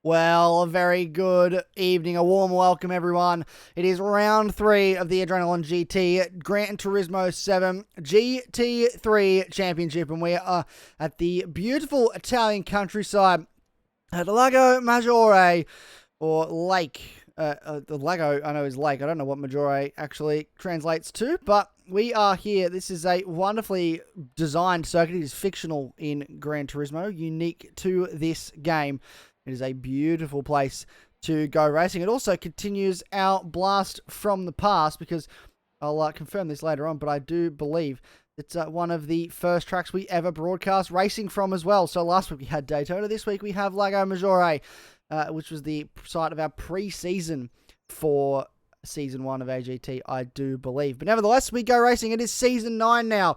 Well, a very good evening, a warm welcome everyone. It is round 3 of the Adrenaline GT Gran Turismo 7 GT3 Championship, and we are at the beautiful Italian countryside at Lago Maggiore, or Lake. The Lago, I know, is lake. I don't know what Maggiore actually translates to, but we are here. This is a wonderfully designed circuit. It is fictional in Gran Turismo, unique to this game. It is a beautiful place to go racing. It also continues our blast from the past, because I'll confirm this later on, but I do believe it's one of the first tracks we ever broadcast racing from as well. So last week we had Daytona. This week we have Lago Maggiore, which was the site of our pre-season for Season 1 of AGT, I do believe. But nevertheless, we go racing. It is Season 9 now.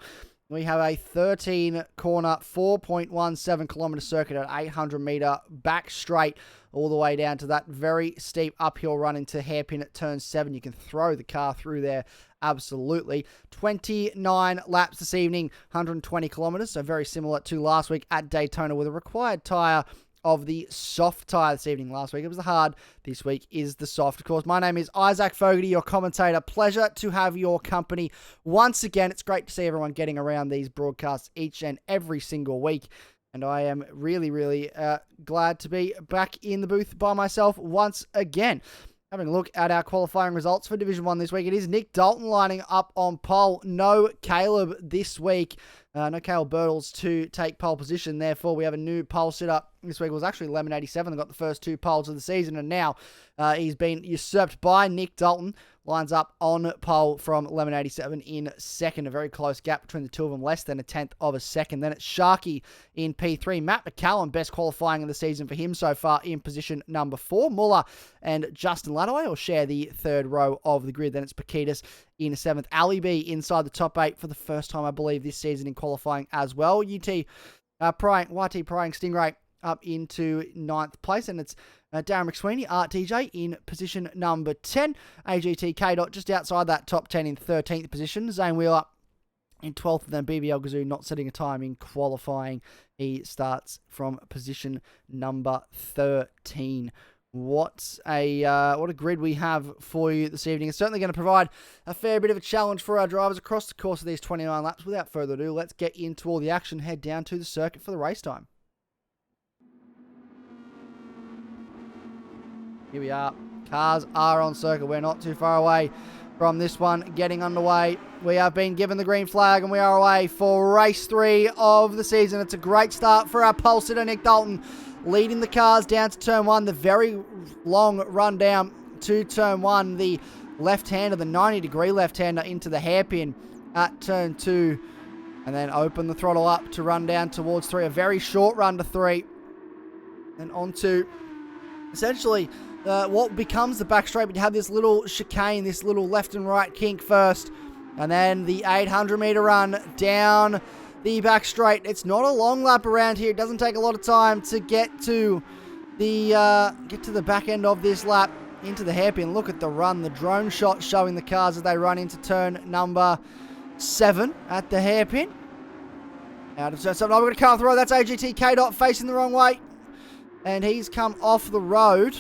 We have a 13-corner, 4.17-kilometre circuit at 800-metre back straight all the way down to that very steep uphill run into hairpin at turn 7. You can throw the car through there, absolutely. 29 laps this evening, 120 kilometres, so very similar to last week at Daytona, with a required tyre of the soft tyre this evening. Last week it was the hard, this week is the soft. Of course, my name is Isaac Fogarty, your commentator. Pleasure to have your company once again. It's great to see everyone getting around these broadcasts each and every single week, and I am really glad to be back in the booth by myself once again. Having a look at our qualifying results for Division 1 this week, it is Nick Dalton lining up on pole. No Caleb this week. No Caleb Birtles to take pole position. Therefore, we have a new pole sit-up. This week was actually Lemon 87 that got the first 2 poles of the season, and now he's been usurped by Nick Dalton. Lines up on pole from Lemon 87 in second. A very close gap between the two of them, less than a tenth of a second. Then it's Sharky in P3. Matt McCallum, best qualifying of the season for him so far, in position number 4. Muller and Justin Ladaway will share the third row of the grid. Then it's Paquitas in 7th. Ali B inside the top 8 for the first time, I believe, this season in qualifying as well. YT Prying Stingray up into 9th place, and it's Darren McSweeney, Art DJ, in position number 10. AGT K-Dot just outside that top 10 in 13th position. Zane Wheeler in 12th, and then BBL Gazoo not setting a time in qualifying. He starts from position number 13. What a grid we have for you this evening. It's certainly going to provide a fair bit of a challenge for our drivers across the course of these 29 laps. Without further ado, let's get into all the action, head down to the circuit for the race time. Here we are. Cars are on circuit. We're not too far away from this one getting underway. We have been given the green flag, and we are away for race 3 of the season. It's a great start for our pole sitter, Nick Dalton, leading the cars down to turn 1. The very long run down to turn 1. The left-hander, the 90-degree left-hander into the hairpin at turn 2. And then open the throttle up to run down towards 3. A very short run to 3. And onto essentially what becomes the back straight. But you have this little chicane, this little left and right kink first. And then the 800-meter run down the back straight. It's not a long lap around here. It doesn't take a lot of time to get to the back end of this lap into the hairpin. Look at the run, the drone shot showing the cars as they run into turn number 7 at the hairpin. Out of turn 7. We're going to cut off the road. That's AGT K-Dot facing the wrong way, and he's come off the road.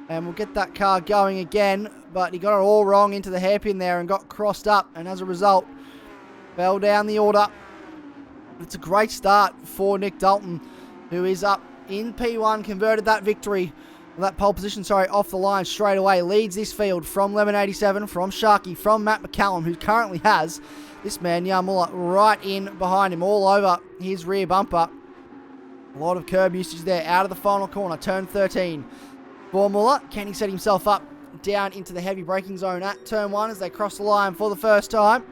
And we'll get that car going again, but he got it all wrong into the hairpin there and got crossed up, and as a result, fell down the order. It's a great start for Nick Dalton, who is up in P1, converted that victory that pole position, off the line straight away. Leads this field from Lemon 87, from Sharky, from Matt McCallum, who currently has this man, Muller, right in behind him, all over his rear bumper. A lot of curb usage there. Out of the final corner, turn 13. For Muller, can he set himself up down into the heavy braking zone at turn 1 as they cross the line for the first time?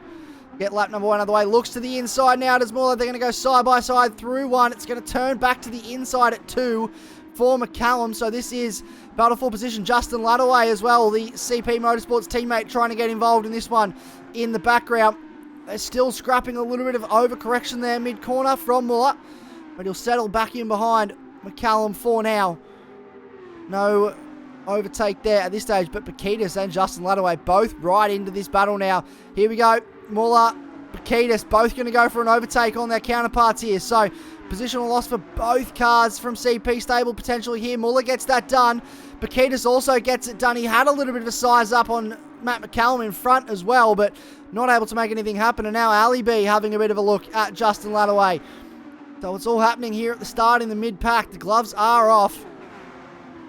Get lap number 1 out of the way. Looks to the inside now. Does Muller. They're going to go side by side through 1. It's going to turn back to the inside at 2 for McCallum. So this is battle for position. Justin Ladaway as well, the CP Motorsports teammate, trying to get involved in this one in the background. They're still scrapping a little bit of overcorrection there mid-corner from Muller, but he'll settle back in behind McCallum for now. No overtake there at this stage, but Pakitas and Justin Ladaway both right into this battle now. Here we go. Muller, Pakitas, both going to go for an overtake on their counterparts here. So, positional loss for both cars from CP stable potentially here. Muller gets that done. Pakitas also gets it done. He had a little bit of a size up on Matt McCallum in front as well, but not able to make anything happen. And now Ali B having a bit of a look at Justin Ladaway. So it's all happening here at the start in the mid-pack. The gloves are off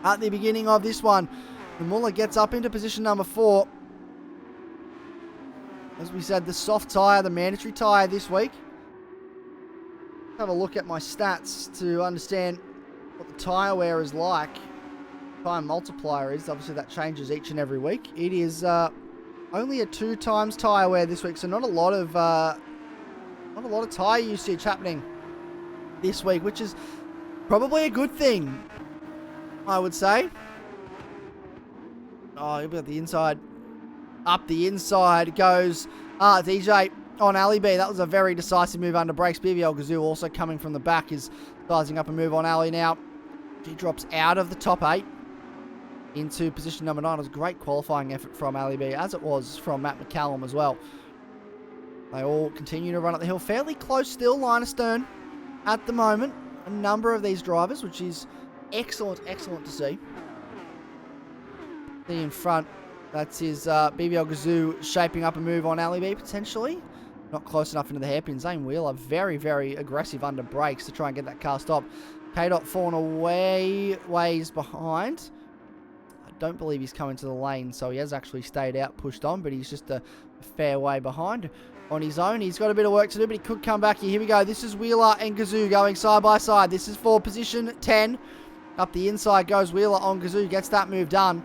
at the beginning of this one. And Muller gets up into position number 4. As we said, the soft tyre, the mandatory tyre this week. Have a look at my stats to understand what the tyre wear is like. Tyre multiplier is. Obviously, that changes each and every week. It is only a 2 times tyre wear this week, so not a lot of tyre usage happening this week, which is probably a good thing, I would say. Oh, you'll be at the inside. Up the inside goes DJ on Ali B. That was a very decisive move under brakes. BBL Gazoo also coming from the back is sizing up a move on Ali now. He drops out of the top 8 into position number 9. It was a great qualifying effort from Ali B, as it was from Matt McCallum as well. They all continue to run up the hill. Fairly close still, line astern at the moment. A number of these drivers, which is excellent to see. The in front, that's his BBL Gazoo shaping up a move on Ali B, potentially. Not close enough into the hairpin. Zane Wheeler, very, very aggressive under brakes to try and get that car stopped. K-Dot falling away, ways behind. I don't believe he's coming to the lane, so he has actually stayed out, pushed on, but he's just a fair way behind on his own. He's got a bit of work to do, but he could come back here. Here we go. This is Wheeler and Gazoo going side by side. This is for position 10. Up the inside goes Wheeler on Gazoo. Gets that move done.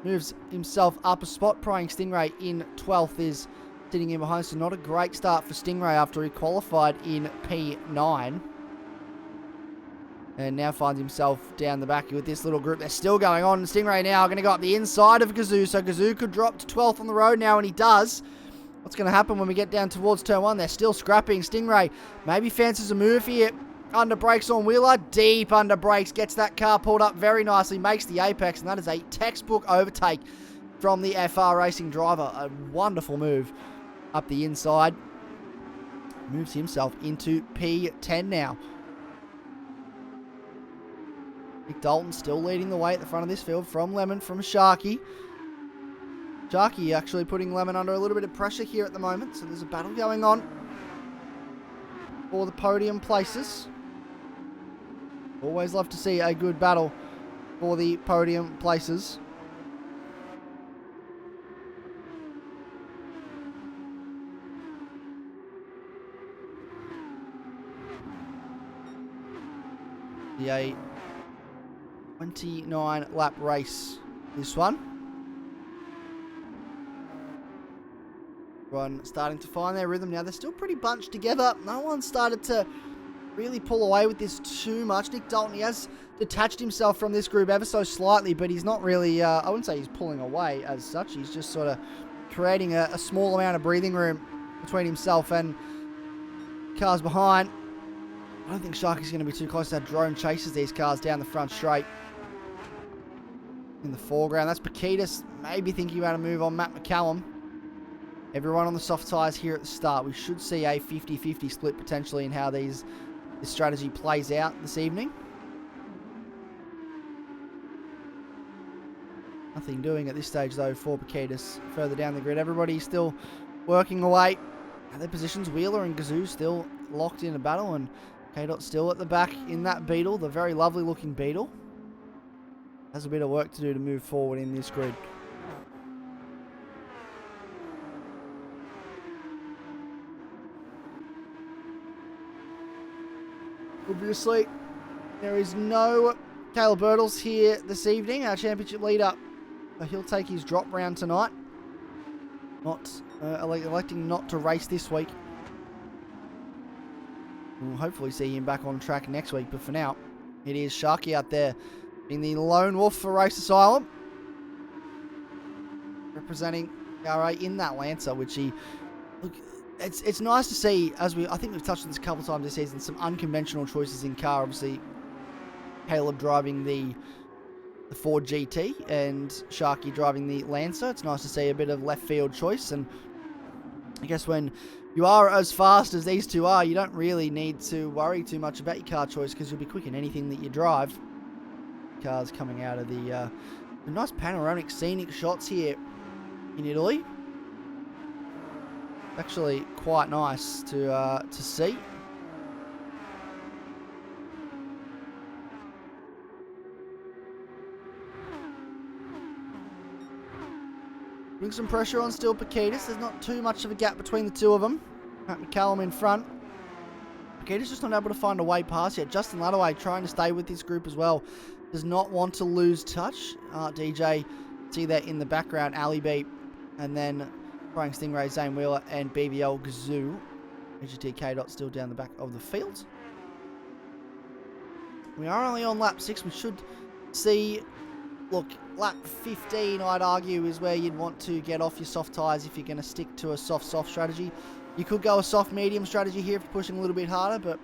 Moves himself up a spot. Prying Stingray in 12th is sitting in behind. So not a great start for Stingray after he qualified in P9. And now finds himself down the back with this little group. They're still going on. Stingray now going to go up the inside of Gazoo. So Gazoo could drop to 12th on the road now, and he does. What's going to happen when we get down towards turn 1? They're still scrapping. Stingray maybe fancies a move here. Under brakes on Wheeler. Deep under brakes. Gets that car pulled up very nicely. Makes the apex. And that is a textbook overtake from the FR Racing driver. A wonderful move up the inside. Moves himself into P10 now. Nick Dalton still leading the way at the front of this field from Lemon, from Sharky. Sharky actually putting Lemon under a little bit of pressure here at the moment. So there's a battle going on for the podium places. Always love to see a good battle for the podium places. The 29 lap race, this one. Everyone starting to find their rhythm now. They're still pretty bunched together. No one started to really pull away with this too much. Nick Dalton, he has detached himself from this group ever so slightly, but he's not really, I wouldn't say he's pulling away as such. He's just sort of creating a small amount of breathing room between himself and cars behind. I don't think Sharky's going to be too close. That drone chases these cars down the front straight. In the foreground, that's Pakitas maybe thinking about a move on Matt McCallum. Everyone on the soft tyres here at the start. We should see a 50-50 split potentially in how this strategy plays out this evening. Nothing doing at this stage though for Pakitas further down the grid. Everybody's still working away at their positions. Wheeler and Gazoo still locked in a battle, and K-Dot still at the back in that Beetle, the very lovely looking Beetle. has a bit of work to do to move forward in this grid. Obviously, there is no Caleb Birtles here this evening, our championship leader. He'll take his drop round tonight. Not electing not to race this week. We'll hopefully see him back on track next week, but for now, it is Sharky out there being the lone wolf for Race Asylum, representing RA in that Lancer, which he... Look, it's nice to see, I think we've touched on this a couple of times this season, some unconventional choices in car. Obviously, Caleb driving the Ford GT and Sharky driving the Lancer. It's nice to see a bit of left field choice, and I guess when you are as fast as these two are, you don't really need to worry too much about your car choice because you'll be quick in anything that you drive. Cars coming out of the nice panoramic scenic shots here in Italy. Actually quite nice to see. Putting some pressure on still Pakitas. There's not too much of a gap between the two of them. Matt McCallum in front. Pakitas just not able to find a way past yet. Justin Ladaway trying to stay with this group as well. Does not want to lose touch. DJ, see that in the background. Ali B. And then Frank Stingray, Zane Wheeler, and BBL Gazoo. AGT K. Still down the back of the field. We are only on lap 6. We should see... Look, lap 15, I'd argue, is where you'd want to get off your soft tyres if you're going to stick to a soft strategy. You could go a soft-medium strategy here if you're pushing a little bit harder, but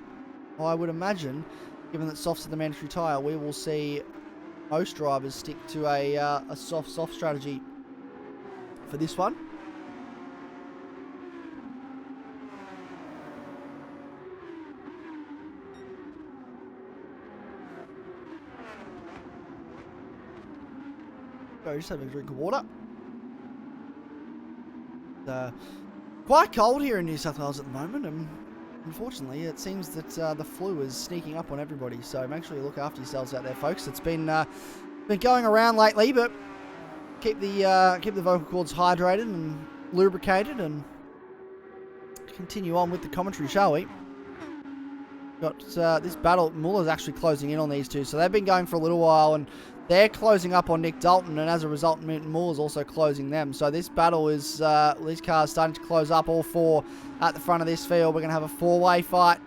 I would imagine, given that softs are the mandatory tyre, we will see most drivers stick to a soft strategy for this one. Just having a drink of water. Quite cold here in New South Wales at the moment, and unfortunately it seems that the flu is sneaking up on everybody, so make sure you look after yourselves out there, folks. It's been going around lately, but keep the vocal cords hydrated and lubricated, and continue on with the commentary, shall we? Got this battle. Muller's actually closing in on these two, so they've been going for a little while, and they're closing up on Nick Dalton, and as a result, Muller's also closing them. So this battle is, these cars starting to close up, all four at the front of this field. We're going to have a four-way fight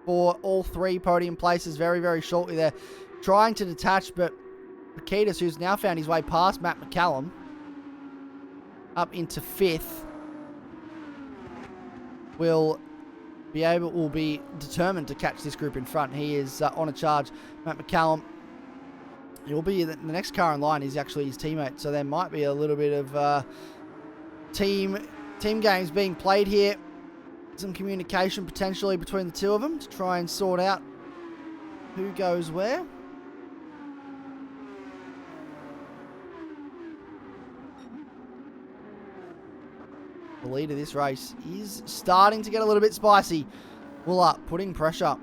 for all three podium places very, very shortly. They're trying to detach, but Pakitas, who's now found his way past Matt McCallum, up into 5th, will be determined to catch this group in front. He is on a charge. Matt McCallum, he will be the next car in line. Is actually his teammate, so there might be a little bit of team games being played here. Some communication potentially between the two of them to try and sort out who goes where. The lead of this race is starting to get a little bit spicy. Muller putting pressure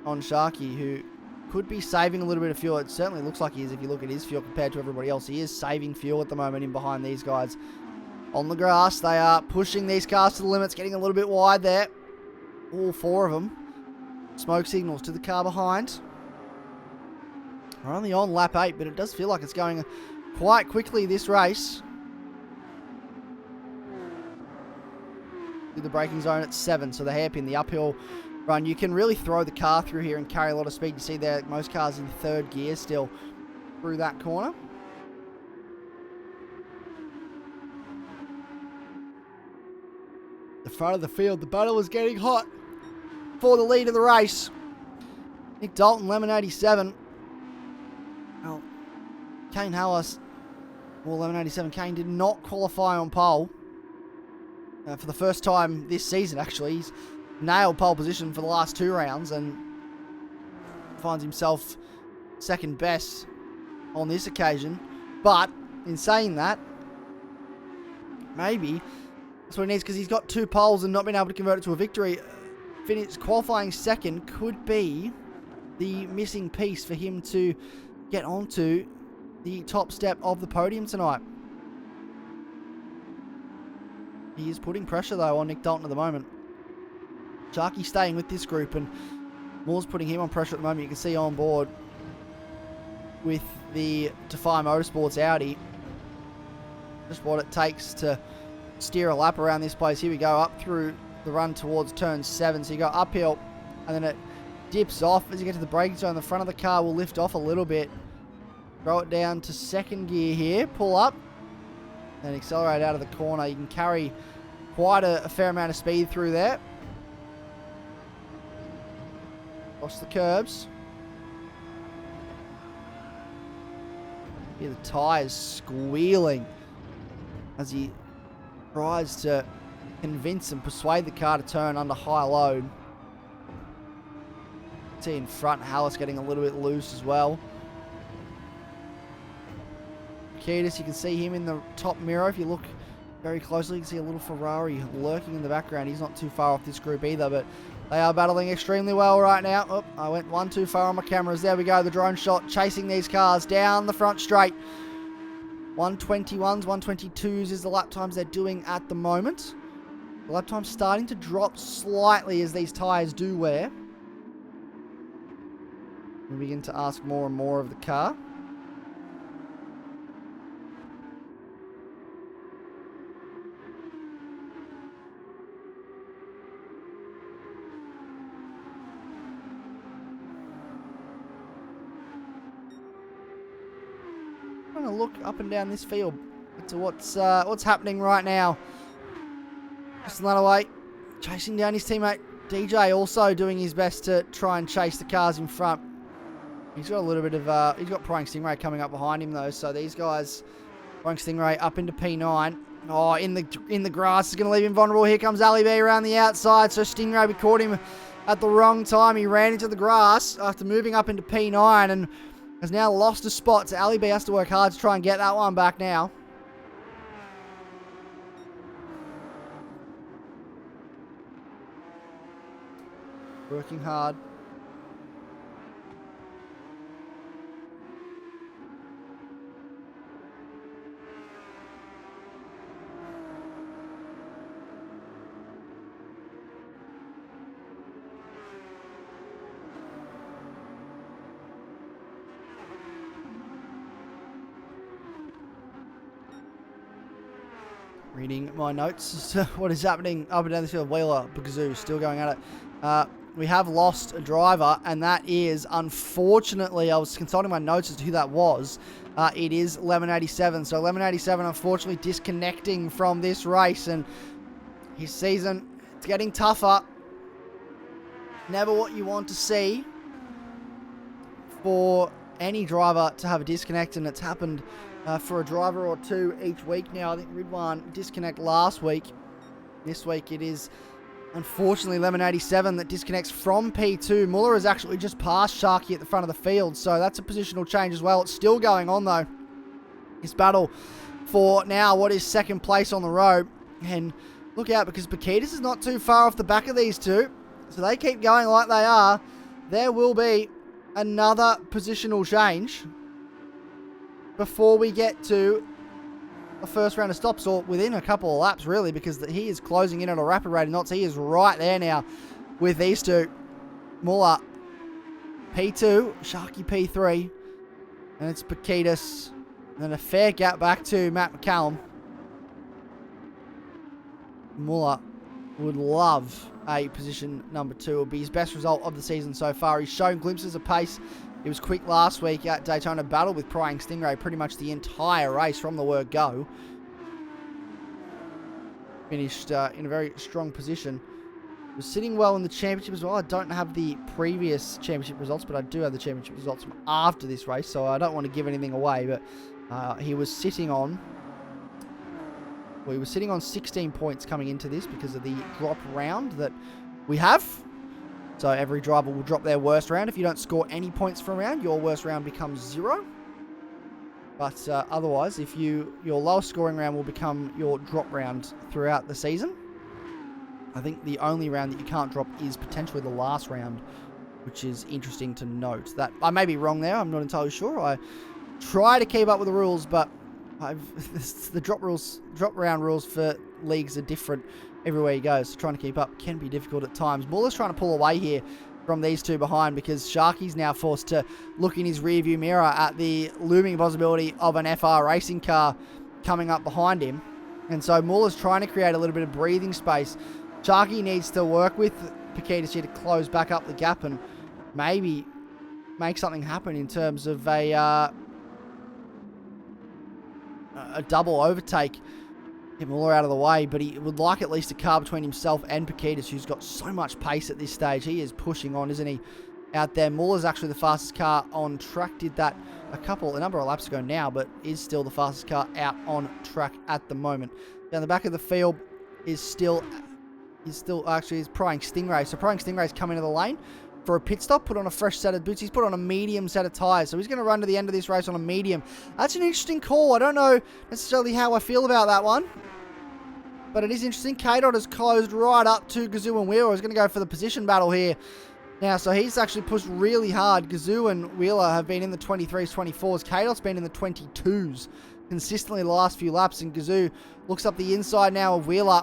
on Sharky, who could be saving a little bit of fuel. It certainly looks like he is if you look at his fuel compared to everybody else. He is saving fuel at the moment in behind these guys. On the grass, they are pushing these cars to the limits, getting a little bit wide there. All four of them. Smoke signals to the car behind. We're only on lap 8, but it does feel like it's going quite quickly, this race. The braking zone at 7, so the hairpin, the uphill run. You can really throw the car through here and carry a lot of speed. You see there, most cars in 3rd gear still through that corner. The front of the field, the battle is getting hot for the lead of the race. Nick Dalton, Lemon 87. Well, Kane Hallis, well, Lemon 87. Kane did not qualify on pole. For the first time this season, actually. He's nailed pole position for the last 2 rounds and finds himself second best on this occasion. But in saying that, maybe that's what he needs, because he's got 2 poles and not been able to convert it to a victory. Qualifying second could be the missing piece for him to get onto the top step of the podium tonight. He is putting pressure, though, on Nick Dalton at the moment. Sharky staying with this group, and Moore's putting him on pressure at the moment. You can see on board with the Defy Motorsports Audi just what it takes to steer a lap around this place. Here we go, up through the run towards turn 7. So you go uphill, and then it dips off as you get to the braking zone. The front of the car will lift off a little bit. Throw it down to second gear here, pull up, and accelerate out of the corner. You can carry quite a fair amount of speed through there. Across the curbs. Hear the tyres squealing as he tries to convince and persuade the car to turn under high load. See in front, Hallis getting a little bit loose as well. Kiedis, you can see him in the top mirror. If you look very closely, you can see a little Ferrari lurking in the background. He's not too far off this group either, but they are battling extremely well right now. Oh, I went one too far on my cameras. There we go, the drone shot chasing these cars down the front straight. 121s, 122s is the lap times they're doing at the moment. The lap time's starting to drop slightly as these tyres do wear. We begin to ask more and more of the car. Trying to look up and down this field to what's happening right now. Just another way, chasing down his teammate DJ, also doing his best to try and chase the cars in front. He's got a little bit of he's got Prying Stingray coming up behind him though, so these guys, Prying Stingray up into P9. Oh, in the grass is going to leave him vulnerable. Here comes Ali B around the outside, so Stingray, we caught him at the wrong time. He ran into the grass after moving up into P9 and has now lost a spot, so Ali B has to work hard to try and get that one back now. Working hard. Reading my notes as to what is happening up and down this field. Wheeler, Bugazoo still going at it. We have lost a driver, and that is, unfortunately, I was consulting my notes as to who that was. It is Lemon 87. So Lemon 87, unfortunately, disconnecting from this race, and his season, it's getting tougher. Never what you want to see for any driver to have a disconnect, and it's happened for a driver or two each week now. I think Ridwan disconnect last week. This week it is, unfortunately, Lemon 87 that disconnects from P2. Muller has actually just passed Sharky at the front of the field, so that's a positional change as well. It's still going on, though. This battle for now what is second place on the road. And look out, because Pakitas is not too far off the back of these two. So they keep going like they are. There will be another positional change before we get to a first round of stops, or within a couple of laps, really, because he is closing in at a rapid rate of knots. He is right there now with these two. Muller, P2, Sharky P3, and it's Pakitas. And then a fair gap back to Matt McCallum. Muller would love a position number 2. It would be his best result of the season so far. He's shown glimpses of pace. He was quick last week at Daytona, battled with Prying Stingray pretty much the entire race from the word go. Finished in a very strong position. Was sitting well in the championship as well. I don't have the previous championship results, but I do have the championship results from after this race, so I don't want to give anything away, but he was sitting on... Well, he was sitting on 16 points coming into this because of the drop round that we have. So every driver will drop their worst round. If you don't score any points for a round, your worst round becomes 0. But otherwise, if your lowest scoring round will become your drop round throughout the season. I think the only round that you can't drop is potentially the last round, which is interesting to note. That I may be wrong there. I'm not entirely sure. I try to keep up with the rules, but the drop round rules for leagues are different everywhere you go, so trying to keep up can be difficult at times. Muller's trying to pull away here from these two behind because Sharky's now forced to look in his rearview mirror at the looming possibility of an FR racing car coming up behind him. And so Muller's trying to create a little bit of breathing space. Sharky needs to work with Paquitas here to close back up the gap and maybe make something happen in terms of a double overtake. Get Muller out of the way, but he would like at least a car between himself and Paquitas, who's got so much pace at this stage. He is pushing on, isn't he, out there. Muller's actually the fastest car on track. Did that a number of laps ago now, but is still the fastest car out on track at the moment. Down the back of the field is Prying Stingray. So Prying Stingray's come into the lane for a pit stop, put on a fresh set of boots. He's put on a medium set of tyres, so he's going to run to the end of this race on a medium. That's an interesting call. I don't know necessarily how I feel about that one, but it is interesting. K-Dot has closed right up to Gazoo and Wheeler. He's going to go for the position battle here now, so he's actually pushed really hard. Gazoo and Wheeler have been in the 23s, 24s. K-Dot's been in the 22s consistently the last few laps, and Gazoo looks up the inside now of Wheeler.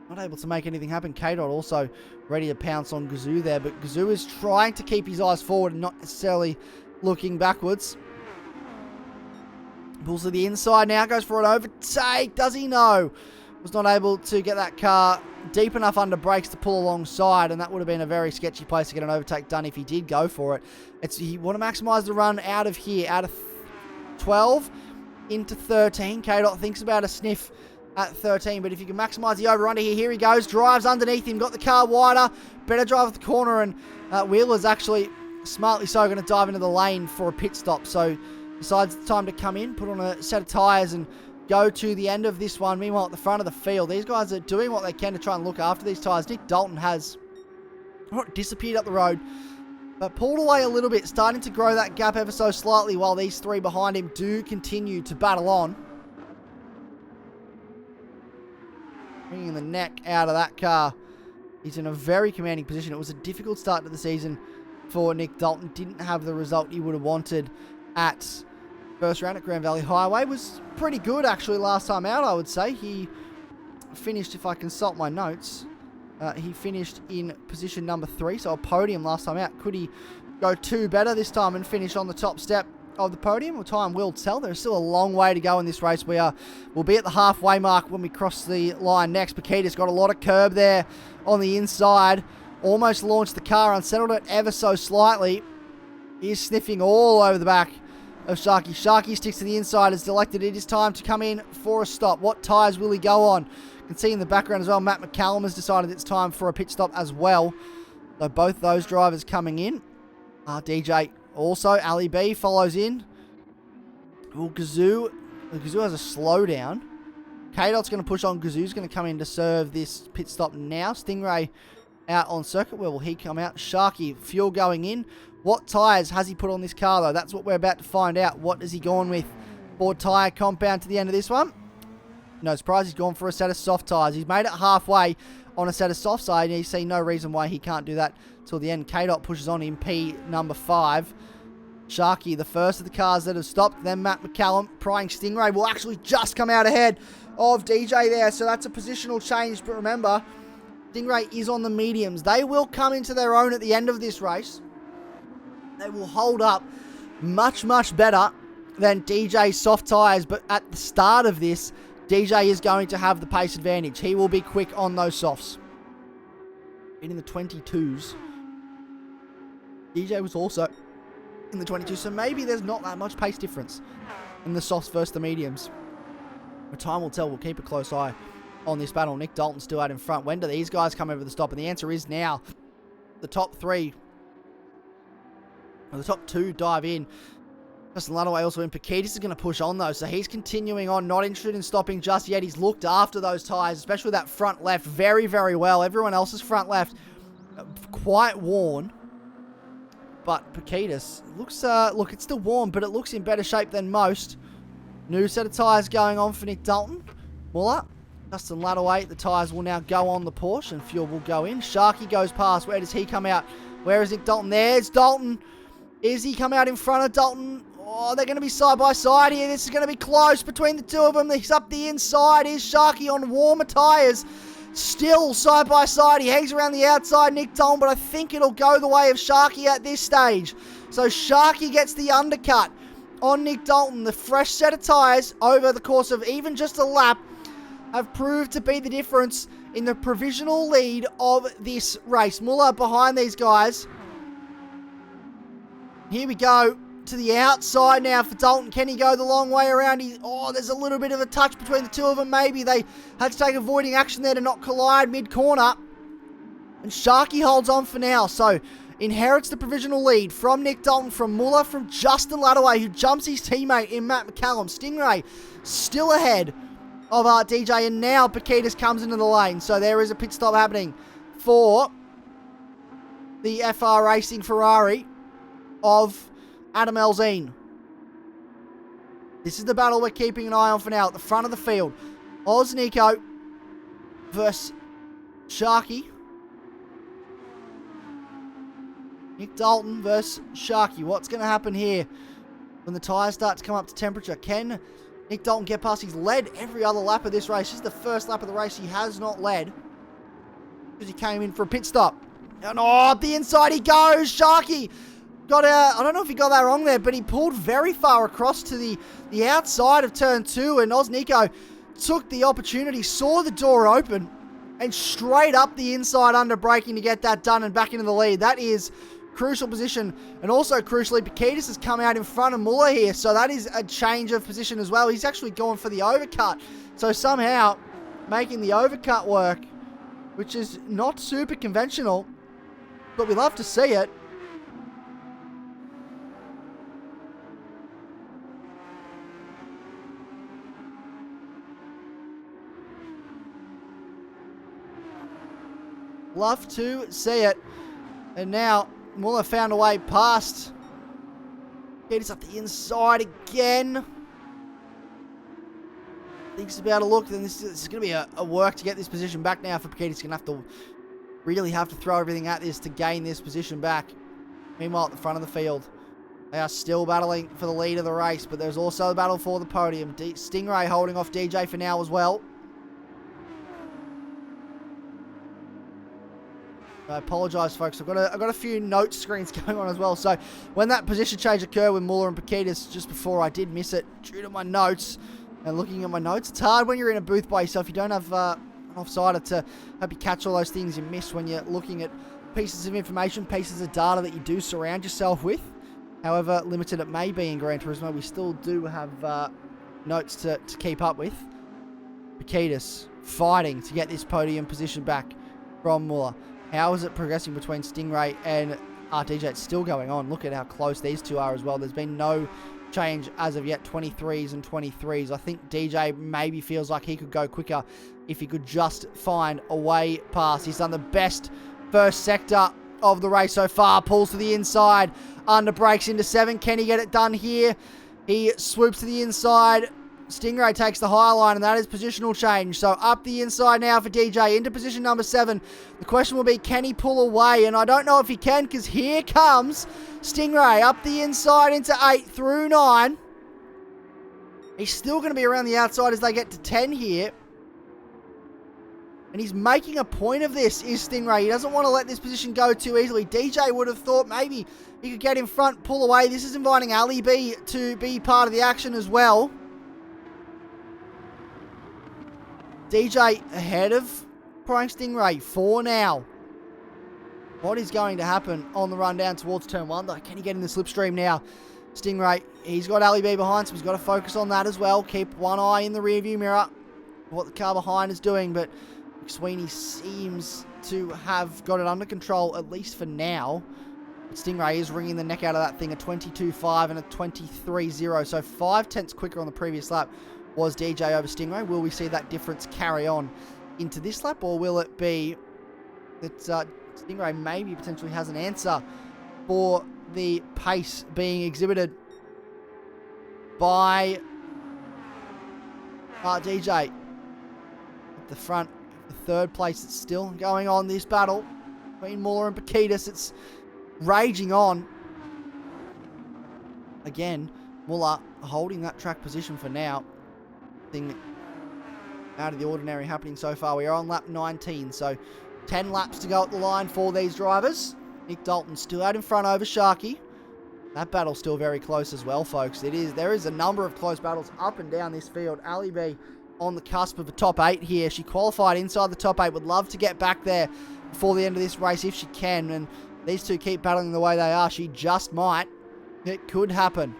Not able to make anything happen. K-Dot also ready to pounce on Gazoo there, but Gazoo is trying to keep his eyes forward and not necessarily looking backwards. Pulls to the inside now, goes for an overtake. Does he? No. Was not able to get that car deep enough under brakes to pull alongside, and that would have been a very sketchy place to get an overtake done if he did go for it. You want to maximise the run out of here, out of 12 into 13. K-Dot thinks about a sniff at 13, but if you can maximise the over-under here he goes, drives underneath him, got the car wider, better drive at the corner, and Wheeler's actually, smartly so, going to dive into the lane for a pit stop, so decides it's time to come in, put on a set of tyres, and go to the end of this one. Meanwhile, at the front of the field, these guys are doing what they can to try and look after these tyres. Nick Dalton has not disappeared up the road, but pulled away a little bit, starting to grow that gap ever so slightly, while these three behind him do continue to battle on. Bringing the neck out of that car. He's in a very commanding position. It was a difficult start to the season for Nick Dalton. Didn't have the result he would have wanted at first round at Grand Valley Highway. Was pretty good actually last time out, I would say. He finished, if I consult my notes, he finished in position number 3, so a podium last time out. Could he go 2 better this time and finish on the top step of the podium? Well, time will tell. There's still a long way to go in this race. We'll be at the halfway mark when we cross the line next. Paquita's got a lot of curb there on the inside. Almost launched the car, unsettled it ever so slightly. He's sniffing all over the back of Sharky. Sharky sticks to the inside, has elected it is time to come in for a stop. What tyres will he go on? You can see in the background as well, Matt McCallum has decided it's time for a pit stop as well. So both those drivers coming in. DJ also, Ali B follows in. Well, Gazoo has a slowdown. K-Dot's going to push on. Gazoo's going to come in to serve this pit stop now. Stingray out on circuit. Where will he come out? Sharky, fuel going in. What tyres has he put on this car, though? That's what we're about to find out. What has he gone with for tyre compound to the end of this one? No surprise, he's gone for a set of soft tyres. He's made it halfway on a set of soft side, and you see no reason why he can't do that till the end. K-Dot pushes on in P number 5. Sharky, the first of the cars that have stopped. Then Matt McCallum. Prying Stingray will actually just come out ahead of DJ there, so that's a positional change. But remember, Stingray is on the mediums. They will come into their own at the end of this race. They will hold up much, much better than DJ's soft tyres, but at the start of this, DJ is going to have the pace advantage. He will be quick on those softs. In the 22s. DJ was also in the 22s, so maybe there's not that much pace difference in the softs versus the mediums. But time will tell. We'll keep a close eye on this battle. Nick Dalton's still out in front. When do these guys come over the stop? And the answer is now. The top 3, or the top 2 dive in. Justin Ludaway also in. Paquitas is going to push on though, so he's continuing on, not interested in stopping just yet. He's looked after those tyres, especially that front left, very, very well. Everyone else's front left quite worn. But Paquitas looks, look, it's still warm, but it looks in better shape than most. New set of tyres going on for Nick Dalton. Muller, Justin Ludaway, the tyres will now go on the Porsche and fuel will go in. Sharky goes past. Where does he come out? Where is Nick Dalton? There's Dalton. Is he come out in front of Dalton? Oh, they're going to be side by side here. This is going to be close between the two of them. He's up the inside. Here's Sharky on warmer tyres. Still side by side. He hangs around the outside, Nick Dalton, but I think it'll go the way of Sharky at this stage. So Sharky gets the undercut on Nick Dalton. The fresh set of tyres over the course of even just a lap have proved to be the difference in the provisional lead of this race. Muller behind these guys. Here we go to the outside now for Dalton. Can he go the long way around? There's a little bit of a touch between the two of them. Maybe they had to take avoiding action there to not collide mid-corner. And Sharky holds on for now. So inherits the provisional lead from Nick Dalton, from Muller, from Justin Ladaway, who jumps his teammate in Matt McCallum. Stingray still ahead of DJ, and now Paquitas comes into the lane. So there is a pit stop happening for the FR Racing Ferrari of Adam Elzine. This is the battle we're keeping an eye on for now at the front of the field. Oz Nico versus Sharky. Nick Dalton versus Sharky. What's going to happen here when the tyres start to come up to temperature? Can Nick Dalton get past? He's led every other lap of this race. This is the first lap of the race he has not led, because he came in for a pit stop. And up the inside he goes. Sharky got out. I don't know if he got that wrong there, but he pulled very far across to the outside of turn 2, and Oz Nico took the opportunity, saw the door open, and straight up the inside under braking to get that done and back into the lead. That is crucial position. And also crucially, Paquitas has come out in front of Muller here, so that is a change of position as well. He's actually gone for the overcut, so somehow making the overcut work, which is not super conventional, but we love to see it. Love to see it. And now Muller found a way past. Paquitas up the inside again. Thinks about a look. Then this is going to be a work to get this position back now for Paquitas. He's going to really have to throw everything at this to gain this position back. Meanwhile, at the front of the field, they are still battling for the lead of the race, but there's also a battle for the podium. Stingray holding off DJ for now as well. I apologise, folks. I've got a few note screens going on as well. So when that position change occurred with Muller and Paquitas just before, I did miss it due to my notes. And looking at my notes, it's hard when you're in a booth by yourself. You don't have an offsider to help you catch all those things you miss when you're looking at pieces of information, pieces of data that you do surround yourself with. However limited it may be in Gran Turismo, we still do have notes to keep up with. Paquitas fighting to get this podium position back from Muller. How is it progressing between Stingray and DJ? It's still going on. Look at how close these two are as well. There's been no change as of yet. 23s and 23s. I think DJ maybe feels like he could go quicker if he could just find a way past. He's done the best first sector of the race so far. Pulls to the inside. Under brakes into 7. Can he get it done here? He swoops to the inside. Stingray takes the high line, and that is positional change. So up the inside now for DJ into position number 7. The question will be, can he pull away? And I don't know if he can, because here comes Stingray up the inside into 8 through 9. He's still going to be around the outside as they get to 10 here. And he's making a point of this, is Stingray. He doesn't want to let this position go too easily. DJ would have thought maybe he could get in front, pull away. This is inviting Ali B to be part of the action as well. DJ ahead of Prime Stingray for now. What is going to happen on the run down towards turn 1 though? Can he get in the slipstream now? Stingray, he's got Ali B behind, so he's got to focus on that as well. Keep one eye in the rearview mirror, what the car behind is doing, but McSweeney seems to have got it under control, at least for now. But Stingray is wringing the neck out of that thing, a 22.5 and a 23.0, so 5 tenths quicker on the previous lap was DJ over Stingray. Will we see that difference carry on into this lap, or will it be that Stingray maybe potentially has an answer for the pace being exhibited by DJ at the front, the third place? It's still going on, this battle between Muller and Paquitas. It's raging on. Again, Muller holding that track position for now. Thing out of the ordinary happening so far. We are on lap 19, so 10 laps to go at the line for these drivers. Nick Dalton still out in front over Sharky. That battle's still very close as well, folks. There is a number of close battles up and down this field. Ali B on the cusp of the top 8 here. She qualified inside the top 8. Would love to get back there before the end of this race if she can. And these two keep battling the way they are. She just might. It could happen.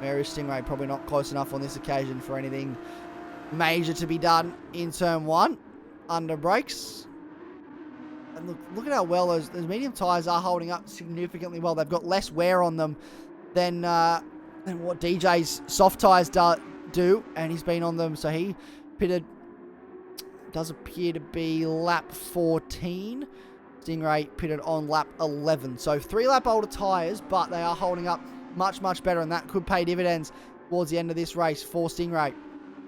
Mary Stingray probably not close enough on this occasion for anything major to be done in turn 1. Under brakes. And look at how well those medium tyres are holding up significantly well. They've got less wear on them than what DJ's soft tyres do. And he's been on them. So he pitted, does appear to be lap 14. Stingray pitted on lap 11. So 3 lap older tyres, but they are holding up much, much better. And that could pay dividends towards the end of this race for Stingray.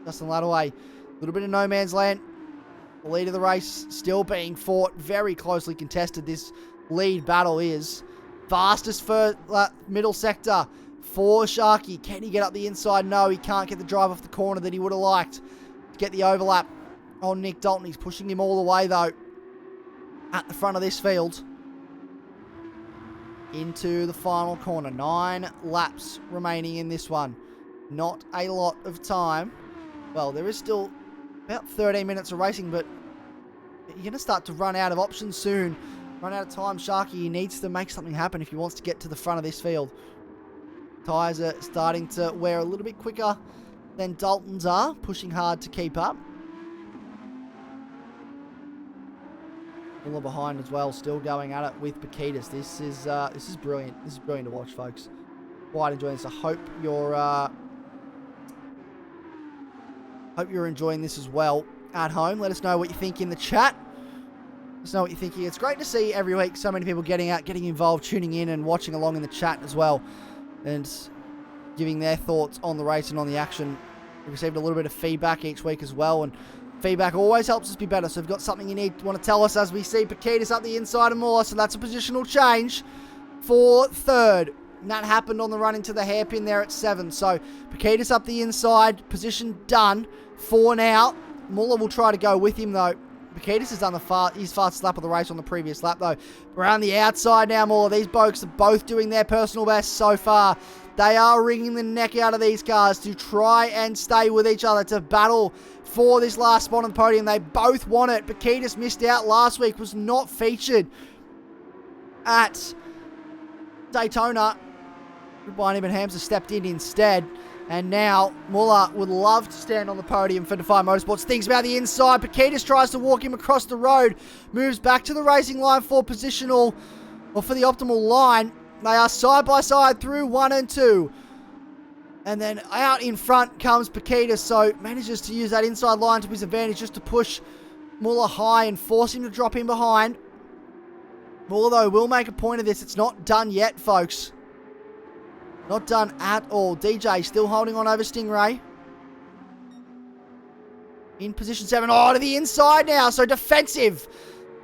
Justin Ladaway, a little bit of no man's land. The lead of the race still being fought, very closely contested. This lead battle is fastest for middle sector for Sharky. Can he get up the inside? No, he can't get the drive off the corner that he would have liked to get the overlap on Nick Dalton. He's pushing him all the way though at the front of this field into the final corner. 9 laps remaining in this one. Not a lot of time. Well, there is still about 13 minutes of racing, but you're going to start to run out of options soon. Run out of time. Sharky needs to make something happen if he wants to get to the front of this field. Tyres are starting to wear a little bit quicker than Dalton's are, pushing hard to keep up. Muller behind as well, still going at it with Pakitas. This is brilliant. This is brilliant to watch, folks. Quite enjoying this. I hope you're enjoying this as well at home. Let us know what you think in the chat. Let us know what you're thinking. It's great to see every week so many people getting out, getting involved, tuning in and watching along in the chat as well. And giving their thoughts on the race and on the action. We've received a little bit of feedback each week as well. And feedback always helps us be better. So if you've got something you want to tell us as we see Pakitas up the inside and more. So that's a positional change for third. And that happened on the run into the hairpin there at 7. So Pakitas up the inside. Position done for now. Muller will try to go with him though. Pakitas has done his fastest lap of the race on the previous lap though. Around the outside now, Muller. These blokes are both doing their personal best so far. They are wringing the neck out of these cars to try and stay with each other to battle for this last spot on the podium. They both want it. Pakitas missed out last week, was not featured at Daytona. Brian Ibn Hamza stepped in instead. And now Muller would love to stand on the podium for Defy Motorsports. Thinks about the inside. Pakitas tries to walk him across the road. Moves back to the racing line for positional, or for the optimal line. They are side by side through 1 and 2. And then out in front comes Pakitas. So manages to use that inside line to his advantage just to push Muller high and force him to drop in behind. Muller though will make a point of this. It's not done yet, folks. Not done at all. DJ still holding on over Stingray. In position 7. Oh, to the inside now. So defensive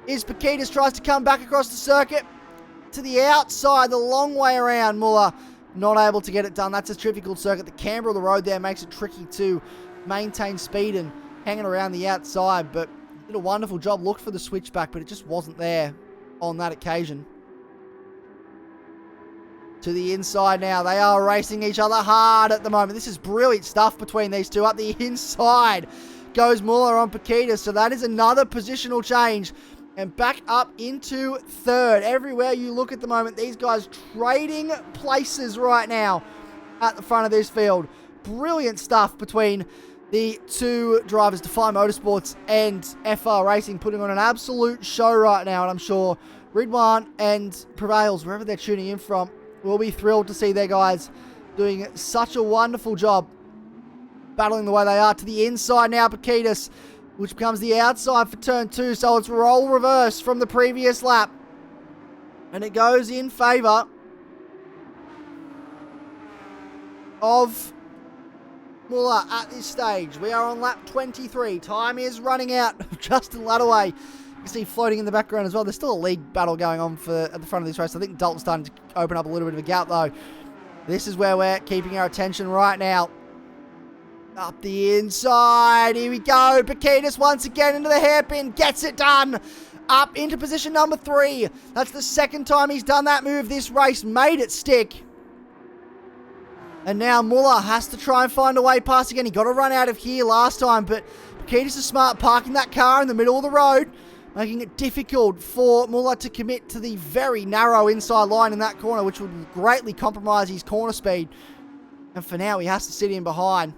is Pakitas. Tries to come back across the circuit. To the outside. The long way around. Muller not able to get it done. That's a difficult circuit. The camber of the road there makes it tricky to maintain speed and hanging around the outside. But did a wonderful job. Looked for the switchback, but it just wasn't there on that occasion. To the inside now. They are racing each other hard at the moment. This is brilliant stuff between these two. Up the inside goes Muller on Pakitas. So that is another positional change. And back up into third. Everywhere you look at the moment, these guys trading places right now at the front of this field. Brilliant stuff between the two drivers, Defy Motorsports and FR Racing, putting on an absolute show right now. And I'm sure Ridwan and Prevails, wherever they're tuning in from, will be thrilled to see their guys doing such a wonderful job battling the way they are. To the inside now, Pakitas, which becomes the outside for turn 2. So it's role reverse from the previous lap. And it goes in favour of Muller at this stage. We are on lap 23. Time is running out. Justin Ladaway, you can see floating in the background as well. There's still a league battle going on at the front of this race. I think Dalton's starting to open up a little bit of a gap though. This is where we're keeping our attention right now. Up the inside. Here we go. Pakitas once again into the hairpin. Gets it done. Up into position number 3. That's the second time he's done that move this race. Made it stick. And now Muller has to try and find a way past again. He got to run out of here last time, but Pakitas is smart, parking that car in the middle of the road, making it difficult for Muller to commit to the very narrow inside line in that corner, which would greatly compromise his corner speed. And for now, he has to sit in behind.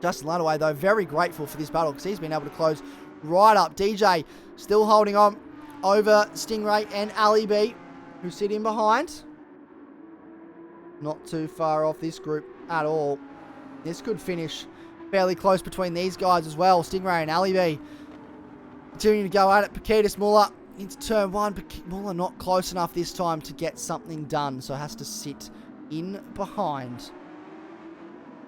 Justin Ladaway, though, very grateful for this battle because he's been able to close right up. DJ still holding on over Stingray and Ali B, who sit in behind. Not too far off this group at all. This could finish fairly close between these guys as well. Stingray and Ali B continuing to go at it. Pakitas Muller into turn 1. Muller not close enough this time to get something done, so has to sit in behind.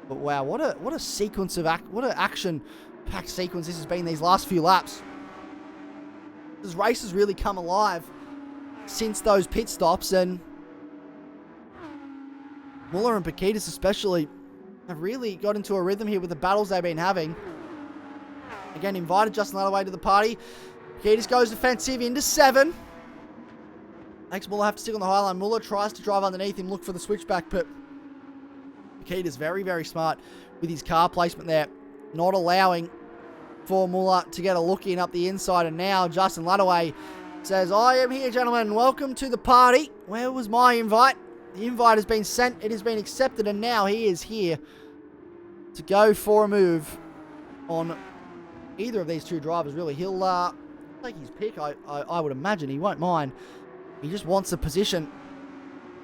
But wow, what a sequence of what an action-packed sequence this has been these last few laps. This race has really come alive since those pit stops, and Muller and Pakitas especially have really got into a rhythm here with the battles they've been having. Again, invited Justin Ladaway to the party. Pakitas goes defensive into 7. Makes Muller have to stick on the high line. Muller tries to drive underneath him, look for the switchback, but Pakitas very, very smart with his car placement there, not allowing for Muller to get a look in up the inside. And now Justin Ladaway says, I am here, gentlemen. Welcome to the party. Where was my invite? The invite has been sent. It has been accepted. And now he is here to go for a move on either of these two drivers, really. He'll take his pick. I would imagine he won't mind. He just wants a position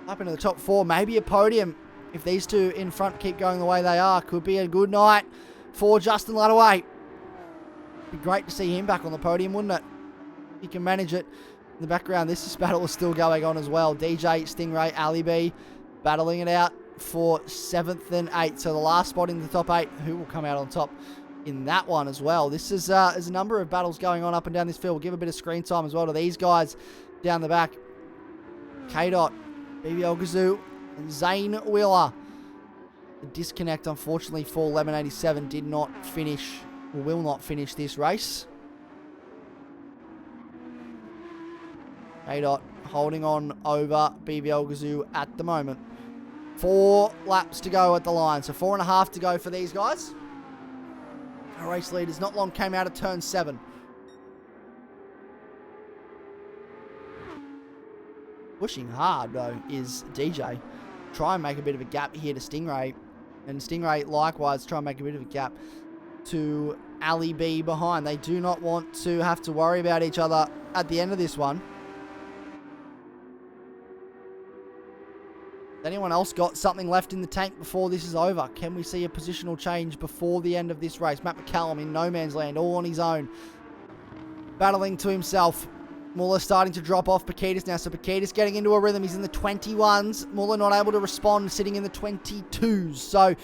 up into the top 4. Maybe a podium. If these two in front keep going the way they are, could be a good night for Justin Ladaway. Be great to see him back on the podium, wouldn't it? He can manage it. In the background, this battle is still going on as well. DJ, Stingray, Ali B battling it out for 7th and 8th. So the last spot in the top 8, who will come out on top in that one as well. This is there's a number of battles going on up and down this field. We'll give a bit of screen time as well to these guys down the back. K-Dot, BBL Gazoo, and Zane Wheeler. The disconnect, unfortunately, for Lemon 87 did not finish, or will not finish this race. A-Dot holding on over BBL Gazoo at the moment. 4 laps to go at the line, so 4.5 to go for these guys. Our race leaders not long came out of turn 7. Pushing hard, though, is DJ. Try and make a bit of a gap here to Stingray. And Stingray, likewise, try and make a bit of a gap to Ali B behind. They do not want to have to worry about each other at the end of this one. Has anyone else got something left in the tank before this is over? Can we see a positional change before the end of this race? Matt McCallum in no man's land, all on his own. Battling to himself. Muller starting to drop off Pakitas now, so Pakitas getting into a rhythm. He's in the 21s. Muller not able to respond, sitting in the 22s. So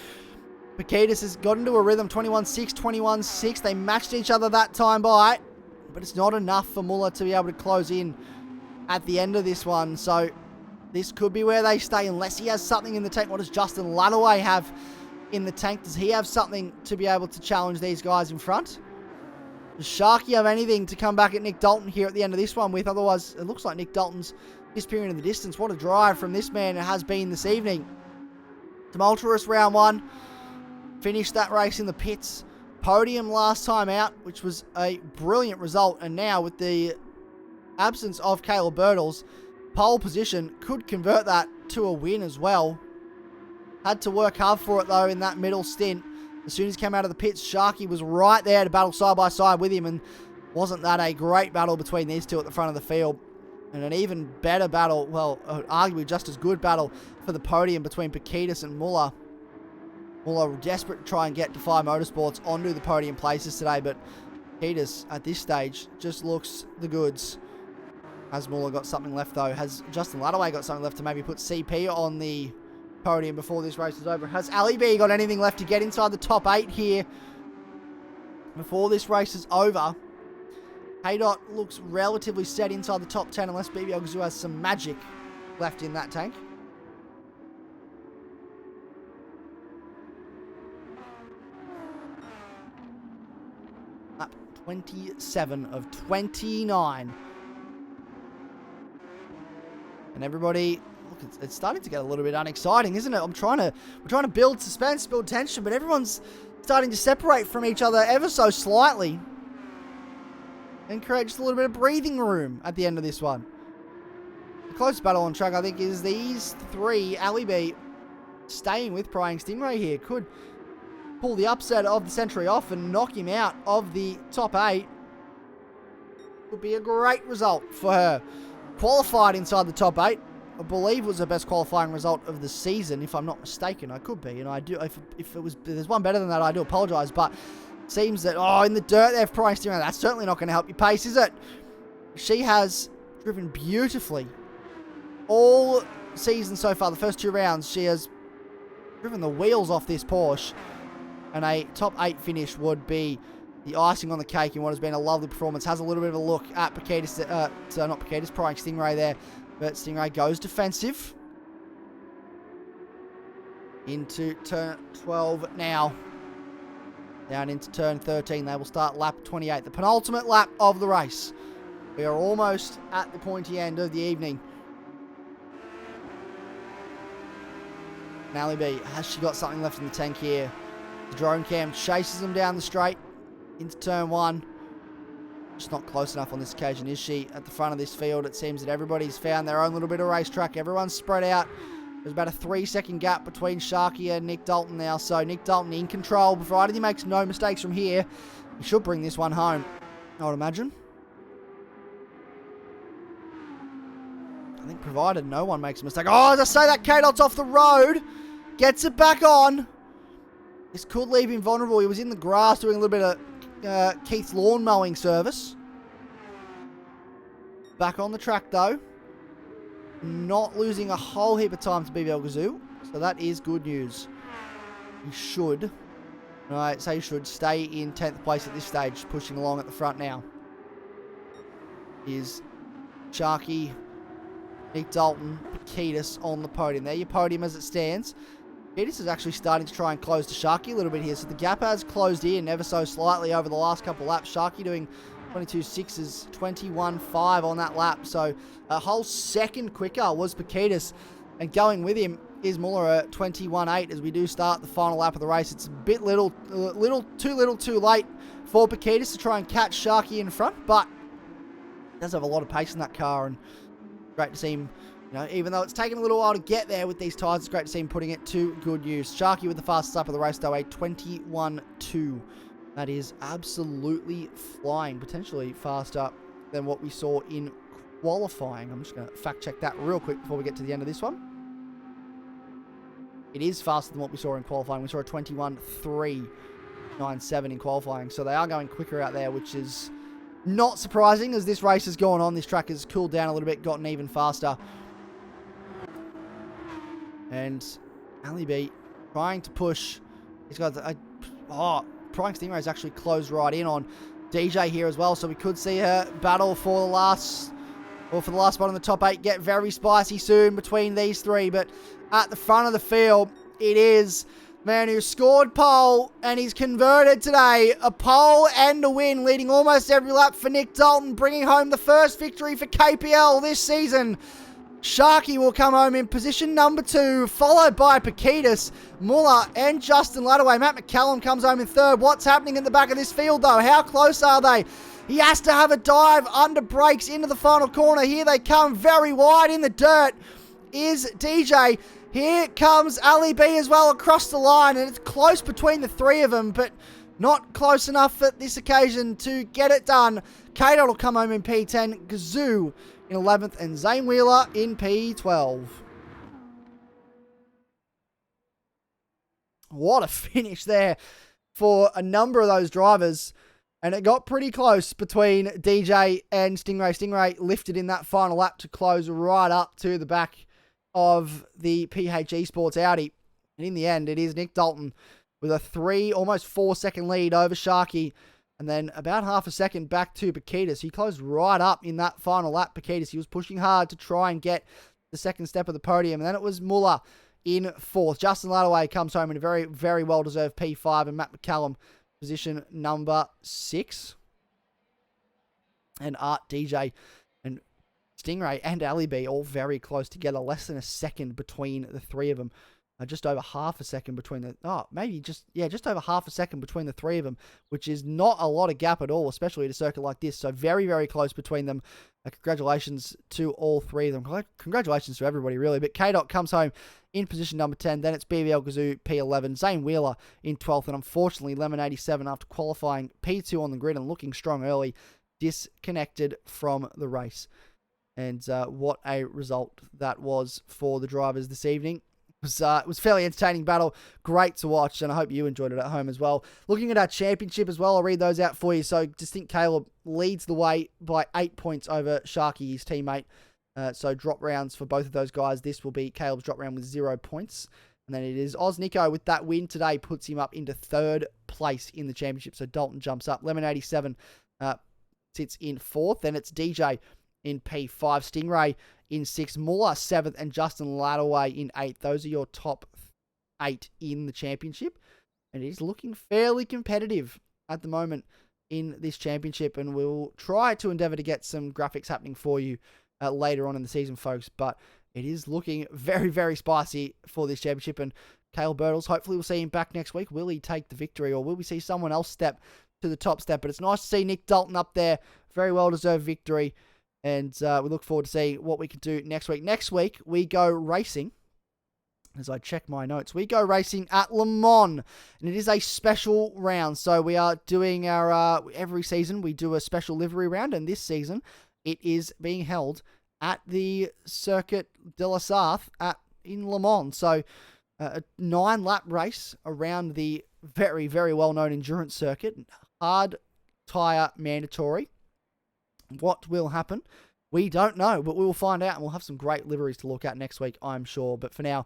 Pakitas has got into a rhythm, 21-6, 21-6. They matched each other that time by, but it's not enough for Muller to be able to close in at the end of this one. So this could be where they stay unless he has something in the tank. What does Justin Ladaway have in the tank? Does he have something to be able to challenge these guys in front? Does Sharky have anything to come back at Nick Dalton here at the end of this one with? Otherwise, it looks like Nick Dalton's disappearing in the distance. What a drive from this man it has been this evening. Tumultuous round 1. Finished that race in the pits. Podium last time out, which was a brilliant result. And now with the absence of Caleb Birtles, pole position could convert that to a win as well. Had to work hard for it, though, in that middle stint. As soon as he came out of the pits, Sharky was right there to battle side by side with him, and wasn't that a great battle between these two at the front of the field? And an even better battle, well, arguably just as good battle for the podium between Pakitas and Muller. Muller desperate to try and get Defy Motorsports onto the podium places today, but Pakitas at this stage just looks the goods. Has Muller got something left, though? Has Justin Ladaway got something left to maybe put CP on the podium before this race is over. Has Ali B got anything left to get inside the top 8 here before this race is over? K-Dot looks relatively set inside the top 10 unless BBL Gazoo has some magic left in that tank. Lap 27 of 29. And everybody, look, it's starting to get a little bit unexciting, isn't it? We're trying to build suspense, build tension, but everyone's starting to separate from each other ever so slightly. And create just a little bit of breathing room at the end of this one. The closest battle on track, I think, is these three. Ali B staying with Prying Stingray here. Could pull the upset of the century off and knock him out of the top 8. Would be a great result for her. Qualified inside the top 8. I believe was the best qualifying result of the season, if I'm not mistaken. I could be, and I do. If there's one better than that, I do apologise. But seems that in the dirt there for Prying Stingray, that's certainly not going to help your pace, is it? She has driven beautifully all season so far. The first 2 rounds, she has driven the wheels off this Porsche, and a top 8 finish would be the icing on the cake in what has been a lovely performance. Has a little bit of a look at Paquitas, not Paquitas, Prying Stingray there, but Stingray goes defensive into turn 12 now. Down into turn 13, they will start lap 28, the penultimate lap of the race. We are almost at the pointy end of the evening. Ali B, has she got something left in the tank here? The drone cam chases them down the straight into turn 1. Just not close enough on this occasion, is she? At the front of this field, it seems that everybody's found their own little bit of racetrack. Everyone's spread out. There's about a 3-second gap between Sharky and Nick Dalton now. So Nick Dalton in control, provided he makes no mistakes from here. He should bring this one home, I would imagine. I think provided no one makes a mistake. Oh, as I say that, K-Dot's off the road. Gets it back on. This could leave him vulnerable. He was in the grass doing a little bit of Keith's lawn mowing service. Back on the track though. Not losing a whole heap of time to BBL Gazoo. So that is good news. He should, I say he should, stay in 10th place at this stage, pushing along at the front now. Is Sharky, Nick Dalton, Paquitas on the podium. There your podium as it stands. Paquitas is actually starting to try and close to Sharky a little bit here. So the gap has closed in ever so slightly over the last couple of laps. Sharky doing 22.6s, 21.5 on that lap. So a whole second quicker was Paquitas. And going with him is Muller at 21.8 as we do start the final lap of the race. It's a bit too late for Paquitas to try and catch Sharky in front. But he does have a lot of pace in that car, and great to see him, even though it's taken a little while to get there with these tyres, it's great to see him putting it to good use. Sharky with the fastest lap of the race though, a 21.2. That is absolutely flying, potentially faster than what we saw in qualifying. I'm just going to fact check that real quick before we get to the end of this one. It is faster than what we saw in qualifying. We saw a 21.397 in qualifying. So they are going quicker out there, which is not surprising as this race has gone on. This track has cooled down a little bit, gotten even faster. And Ali B trying to push. He's got Prying Stingray has actually closed right in on DJ here as well. So we could see her battle for the last spot in the top 8 get very spicy soon between these three. But at the front of the field, it is man who scored pole, and he's converted today. A pole and a win, leading almost every lap for Nick Dalton, bringing home the first victory for KPL this season. Sharky will come home in position number 2, followed by Paquitas, Muller, and Justin Ladaway. Matt McCallum comes home in 3rd. What's happening in the back of this field, though? How close are they? He has to have a dive under brakes into the final corner. Here they come, very wide in the dirt is DJ. Here comes Ali B as well across the line, and it's close between the three of them, but not close enough at this occasion to get it done. K-Dot will come home in P10, Gazoo in 11th, and Zane Wheeler in P12. What a finish there for a number of those drivers. And it got pretty close between DJ and Stingray. Stingray lifted in that final lap to close right up to the back of the PHE Sports Audi. And in the end, it is Nick Dalton with a almost 4 second lead over Sharky. And then about half a second back to Pakitas. He closed right up in that final lap, Pakitas. He was pushing hard to try and get the second step of the podium. And then it was Muller in fourth. Justin Ladaway comes home in a very, very well-deserved P5. And Matt McCallum, position number 6. And Art DJ and Stingray and Ali B all very close together. Less than a second between the three of them. Just over half a second between just over half a second between the three of them, which is not a lot of gap at all, especially at a circuit like this. So very, very close between them. Congratulations to all three of them. Congratulations to everybody, really. But K-Dot comes home in position number 10. Then it's BBL Gazoo P11. Zane Wheeler in 12th. And unfortunately, Lemon 87, after qualifying P2 on the grid and looking strong early, disconnected from the race. And what a result that was for the drivers this evening. It was a fairly entertaining battle. Great to watch, and I hope you enjoyed it at home as well. Looking at our championship as well, I'll read those out for you. So Distinct Caleb leads the way by 8 points over Sharky, his teammate. So drop rounds for both of those guys. This will be Caleb's drop round with 0 points. And then it is Oz Nico with that win today, puts him up into 3rd place in the championship. So Dalton jumps up. Lemon 87 sits in 4th. Then it's DJ in P5. Stingray in 6th. Muller 7th. And Justin Ladaway in 8th. Those are your top 8 in the championship. And it is looking fairly competitive at the moment in this championship. And we'll try to endeavour to get some graphics happening for you later on in the season, folks. But it is looking very, very spicy for this championship. And Cale Birtles, hopefully we'll see him back next week. Will he take the victory, or will we see someone else step to the top step? But it's nice to see Nick Dalton up there. Very well-deserved victory. And we look forward to seeing what we can do next week. Next week, we go racing. As I check my notes, we go racing at Le Mans. And it is a special round. So we are doing our, every season, we do a special livery round. And this season, it is being held at the Circuit de la Sarthe in Le Mans. So a 9-lap race around the very, very well-known endurance circuit. Hard tyre mandatory. What will happen? We don't know, but we will find out, and we'll have some great liveries to look at next week, I'm sure. But for now,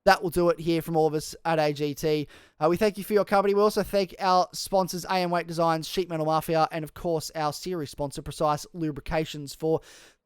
that will do it here from all of us at AGT. We thank you for your company. We also thank our sponsors, AM Weight Designs, Sheet Metal Mafia, and of course, our series sponsor, Precise Lubrications, for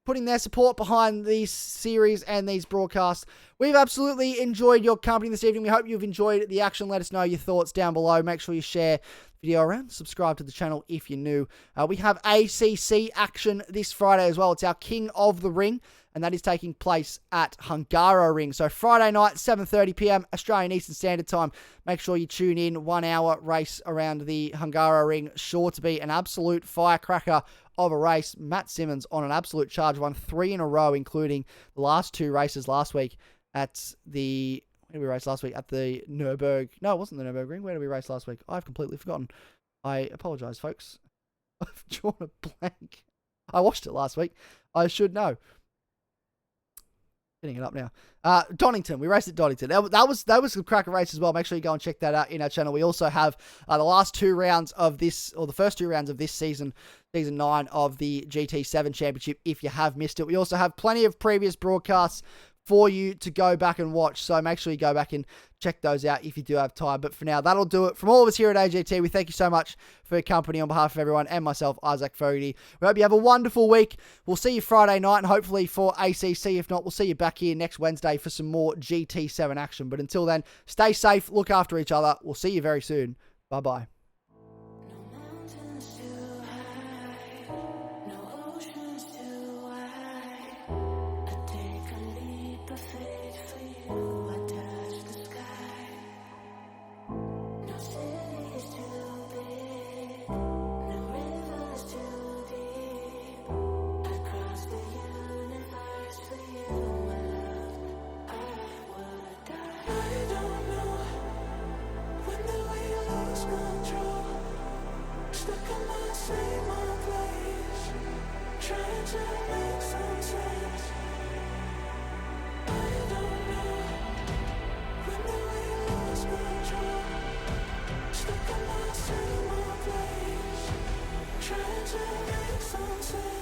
putting their support behind these series and these broadcasts. We've absolutely enjoyed your company this evening. We hope you've enjoyed the action. Let us know your thoughts down below. Make sure you share the video around. Subscribe to the channel if you're new. We have ACC action this Friday as well. It's our King of the Ring, and that is taking place at Hungaroring. So Friday night, 7:30 p.m. Australian Eastern Standard Time. Make sure you tune in. 1 hour race around the Hungaroring. Sure to be an absolute firecracker of a race. Matt Simmons on an absolute charge. Won 3 in a row, including the last 2 races last week at the... Where did we race last week? At the Nürburgring. No, it wasn't the Nürburgring. Where did we race last week? I've completely forgotten. I apologise, folks. I've drawn a blank. I watched it last week. I should know. Getting it up now. Donington. We raced at Donington. That was a cracker race as well. Make sure you go and check that out in our channel. We also have the last 2 rounds of this, or the first 2 rounds of this season, Season 9 of the GT7 Championship, if you have missed it. We also have plenty of previous broadcasts for you to go back and watch. So make sure you go back and check those out if you do have time. But for now, that'll do it from all of us here at AGT. We thank you so much for your company on behalf of everyone and myself, Isaac Fogarty. We hope you have a wonderful week. We'll see you Friday night and hopefully for ACC. If not, we'll see you back here next Wednesday for some more GT7 action. But until then, stay safe, look after each other. We'll see you very soon. Bye-bye. Trying to make some sense.